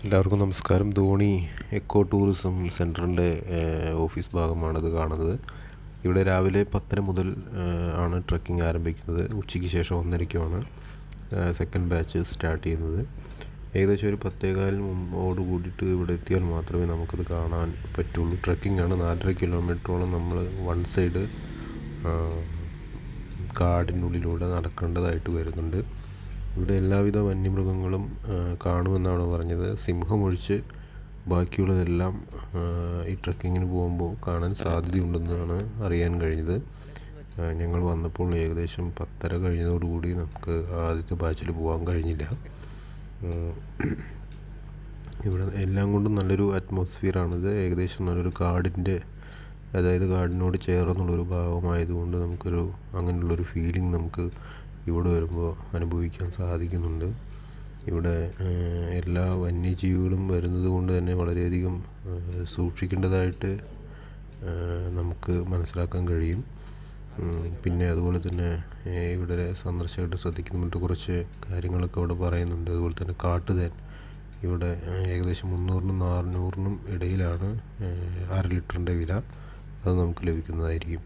എല്ലാവർക്കും നമസ്കാരം. Dhoni eco tourism സെൻറ്ററിൻ്റെ ഓഫീസ് ഭാഗമാണിത് കാണുന്നത്. ഇവിടെ രാവിലെ 10 മുതൽ ആണ് ട്രക്കിംഗ് ആരംഭിക്കുന്നത്. ഉച്ചയ്ക്ക് ശേഷം 1:30-ക്കാണ് സെക്കൻഡ് ബാച്ച് സ്റ്റാർട്ട് ചെയ്യുന്നത്. ഏകദേശം ഒരു 10:15 കൂടിയിട്ട് ഇവിടെ എത്തിയാൽ മാത്രമേ നമുക്കത് കാണാൻ പറ്റുള്ളൂ. ട്രക്കിംഗ് ആണ്. 4.5 കിലോമീറ്ററോളം നമ്മൾ വൺ സൈഡ് കാടിനുള്ളിലൂടെ നടക്കേണ്ടതായിട്ട് വരുന്നുണ്ട്. ഇവിടെ എല്ലാവിധ വന്യമൃഗങ്ങളും കാണുമെന്നാണ് പറഞ്ഞത്. സിംഹം ഒഴിച്ച് ബാക്കിയുള്ളതെല്ലാം ഈ ട്രക്കിങ്ങിന് പോകുമ്പോൾ കാണാൻ സാധ്യതയുണ്ടെന്നാണ് അറിയാൻ കഴിഞ്ഞത്. ഞങ്ങൾ വന്നപ്പോൾ ഏകദേശം 10:30 കഴിഞ്ഞതോടുകൂടി നമുക്ക് ആദ്യത്തെ ബാച്ചിൽ പോകാൻ കഴിഞ്ഞില്ല. ഇവിടെ എല്ലാം കൊണ്ടും നല്ലൊരു അറ്റ്മോസ്ഫിയറാണിത്. ഏകദേശം നല്ലൊരു കാടിനോട് ചേർന്നുള്ളൊരു ഭാഗമായതുകൊണ്ട് അങ്ങനെയുള്ളൊരു ഫീലിംഗ് നമുക്ക് ഇവിടെ വരുമ്പോൾ അനുഭവിക്കാൻ സാധിക്കുന്നുണ്ട്. ഇവിടെ എല്ലാ വന്യജീവികളും വരുന്നത് കൊണ്ട് തന്നെ വളരെയധികം സൂക്ഷിക്കേണ്ടതായിട്ട് നമുക്ക് മനസ്സിലാക്കാൻ കഴിയും. പിന്നെ അതുപോലെ തന്നെ ഇവിടെ സന്ദർശകർ ശ്രദ്ധിക്കുന്നുണ്ട് കുറച്ച് കാര്യങ്ങളൊക്കെ ഇവിടെ പറയുന്നുണ്ട്. അതുപോലെ തന്നെ കാട്ടുതേൻ ഇവിടെ ഏകദേശം 300-400 ഇടയിലാണ് 1/2 ലിറ്ററിൻ്റെ വില. അത് നമുക്ക് ലഭിക്കുന്നതായിരിക്കും.